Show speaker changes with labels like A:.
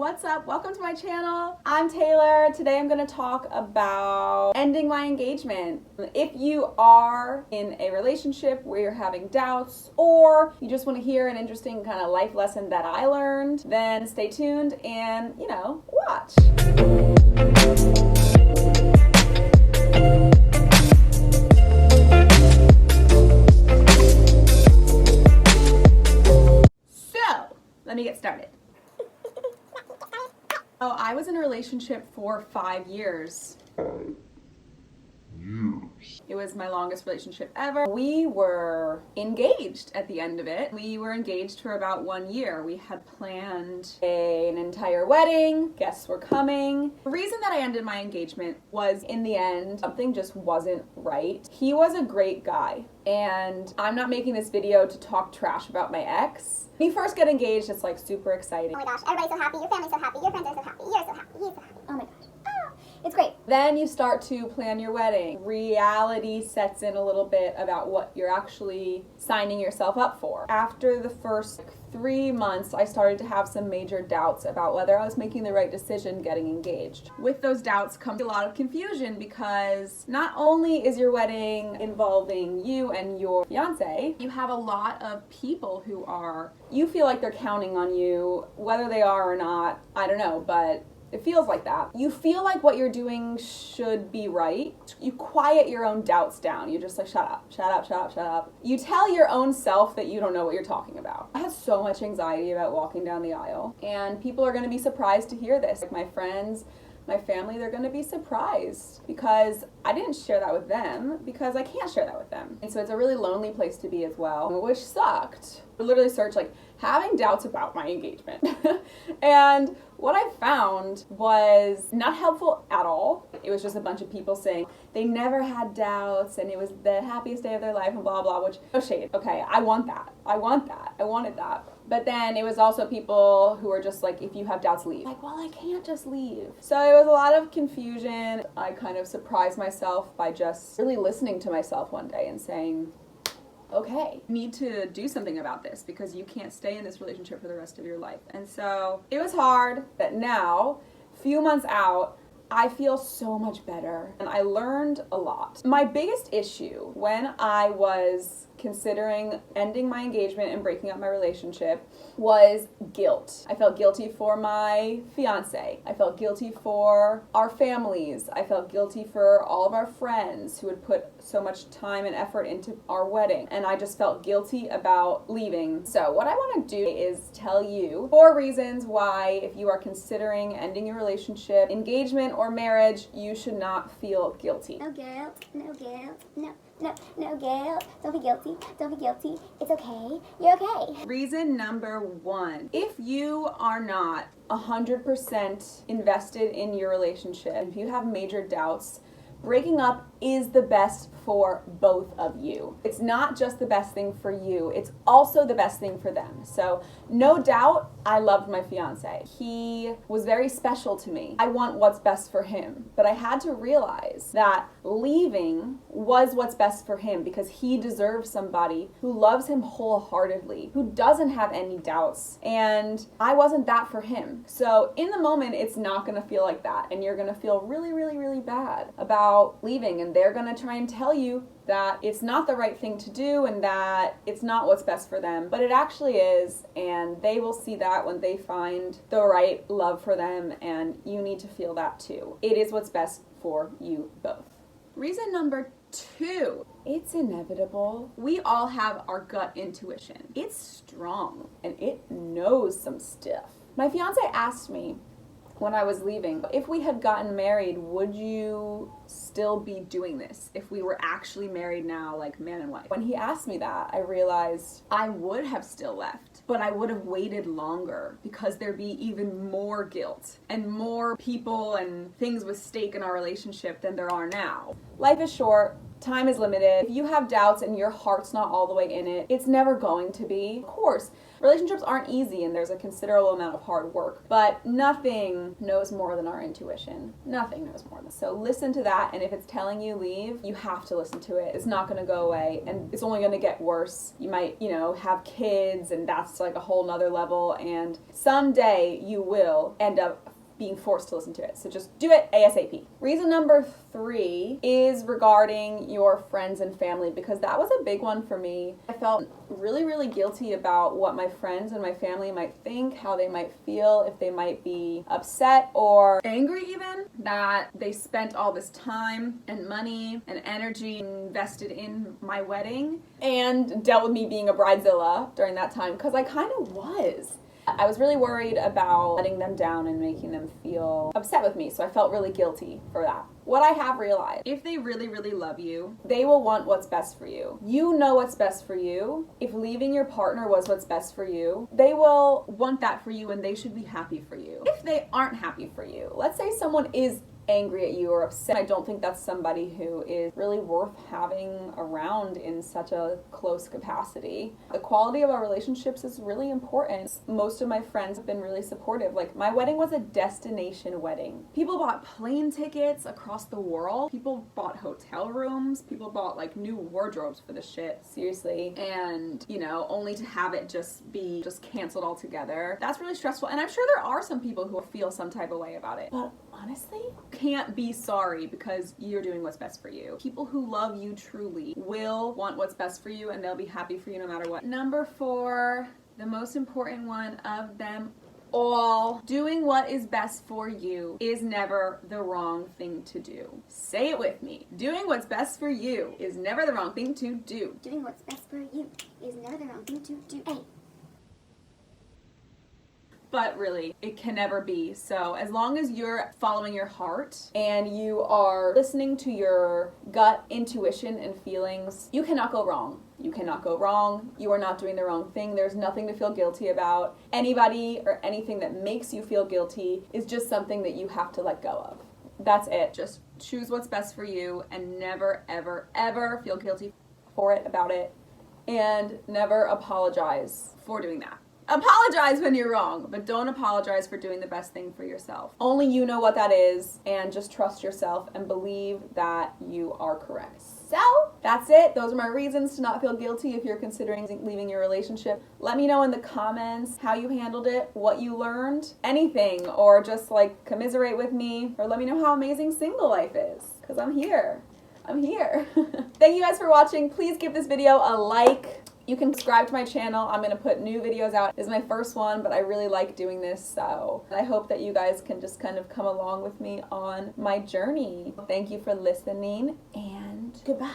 A: What's up? Welcome to my channel. I'm Taylor. Today I'm going to talk about ending my engagement. If you are in a relationship where you're having doubts, or you just want to hear an interesting kind of life lesson that I learned, then stay tuned and, watch. So, let me get started. Oh, I was in a relationship for 5 years. It was my longest relationship ever. We were engaged at the end of it. We were engaged for about 1 year. We had planned an entire wedding. Guests were coming. The reason that I ended my engagement was, in the end, something just wasn't right. He was a great guy, and I'm not making this video to talk trash about my ex. When you first get engaged, it's like super exciting.
B: Oh my gosh, everybody's so happy, your family's so happy, your friends are so happy, you're so happy, he's so happy. Oh my gosh. It's great.
A: Then you start to plan your wedding. Reality sets in a little bit about what you're actually signing yourself up for. After the first 3 months, I started to have some major doubts about whether I was making the right decision getting engaged. With those doubts comes a lot of confusion, because not only is your wedding involving you and your fiance, you have a lot of people who you feel like they're counting on you. Whether they are or not, I don't know, but it feels like that. You feel like what you're doing should be right. You quiet your own doubts down. You're just like, shut up, shut up, shut up, shut up. You tell your own self that you don't know what you're talking about. I had so much anxiety about walking down the aisle, and people are gonna be surprised to hear this. Like my friends, my family, they're gonna be surprised because I didn't share that with them, because I can't share that with them. And so it's a really lonely place to be as well, which sucked. I literally searched like having doubts about my engagement. And what I found was not helpful at all. It was just a bunch of people saying they never had doubts and it was the happiest day of their life and blah, blah, which, no shade. Okay, I want that. I wanted that. But then it was also people who were just like, if you have doubts, leave. Like, well, I can't just leave. So it was a lot of confusion. I kind of surprised myself by just really listening to myself one day and saying, okay, you need to do something about this, because you can't stay in this relationship for the rest of your life. And so it was hard, but now, few months out, I feel so much better, and I learned a lot. My biggest issue when I was considering ending my engagement and breaking up my relationship was guilt. I felt guilty for my fiance. I felt guilty for our families. I felt guilty for all of our friends who had put so much time and effort into our wedding. And I just felt guilty about leaving. So what I want to do is tell you 4 reasons why, if you are considering ending your relationship, engagement, or marriage, you should not feel guilty.
B: No guilt, no guilt, no guilt. Don't be guilty, don't be guilty. It's okay, you're okay.
A: Reason number 1, if you are not 100% invested in your relationship, if you have major doubts, breaking up is the best for both of you. It's not just the best thing for you, it's also the best thing for them. So no doubt, I loved my fiance. He was very special to me. I want what's best for him. But I had to realize that leaving was what's best for him, because he deserves somebody who loves him wholeheartedly, who doesn't have any doubts. And I wasn't that for him. So in the moment, it's not gonna feel like that. And you're gonna feel really, really, really bad about leaving. And they're gonna try and tell you that it's not the right thing to do and that it's not what's best for them, but it actually is, and they will see that when they find the right love for them, and you need to feel that too. It is what's best for you both. Reason number 2, it's inevitable. We all have our gut intuition. It's strong and it knows some stuff. My fiance asked me when I was leaving, if we had gotten married, would you still be doing this if we were actually married now, like man and wife? When he asked me that, I realized I would have still left, but I would have waited longer, because there'd be even more guilt and more people and things with stake in our relationship than there are now. Life is short. Time is limited. If you have doubts and your heart's not all the way in it, it's never going to be. Of course, relationships aren't easy and there's a considerable amount of hard work, but nothing knows more than our intuition. Nothing knows more than. So listen to that, and if it's telling you leave, you have to listen to it. It's not going to go away, and it's only going to get worse. You might, have kids, and that's like a whole nother level, and someday you will end up being forced to listen to it. So just do it ASAP. Reason number 3 is regarding your friends and family, because that was a big one for me. I felt really, really guilty about what my friends and my family might think, how they might feel, if they might be upset or angry even, that they spent all this time and money and energy invested in my wedding and dealt with me being a bridezilla during that time, because I kind of was. I was really worried about letting them down and making them feel upset with me, so I felt really guilty for that. What I have realized, if they really, really love you, they will want what's best for you. You know what's best for you. If leaving your partner was what's best for you, they will want that for you, and they should be happy for you. If they aren't happy for you, let's say someone is angry at you or upset, I don't think that's somebody who is really worth having around in such a close capacity. The quality of our relationships is really important. Most of my friends have been really supportive. Like, my wedding was a destination wedding. People bought plane tickets across the world. People bought hotel rooms. People bought like new wardrobes for the shit. Seriously. And, only to have it just be canceled altogether. That's really stressful. And I'm sure there are some people who feel some type of way about it. But honestly, can't be sorry, because you're doing what's best for you. People who love you truly will want what's best for you, and they'll be happy for you no matter what. Number 4, the most important one of them all, doing what is best for you is never the wrong thing to do. Say it with me. Doing what's best for you is never the wrong thing to do.
B: Doing what's best for you is never the wrong thing to do. Hey.
A: But really, it can never be. So as long as you're following your heart and you are listening to your gut intuition and feelings, you cannot go wrong. You cannot go wrong. You are not doing the wrong thing. There's nothing to feel guilty about. Anybody or anything that makes you feel guilty is just something that you have to let go of. That's it. Just choose what's best for you, and never, ever, ever feel guilty about it, and never apologize for doing that. Apologize when you're wrong, but don't apologize for doing the best thing for yourself. Only you know what that is, and just trust yourself and believe that you are correct. So, that's it. Those are my reasons to not feel guilty if you're considering leaving your relationship. Let me know in the comments how you handled it, what you learned, anything, or just commiserate with me, or let me know how amazing single life is, because I'm here. Thank you guys for watching. Please give this video a like. You can subscribe to my channel. I'm going to put new videos out. This is my first one, but I really like doing this, so I hope that you guys can just kind of come along with me on my journey. Thank you for listening, and goodbye.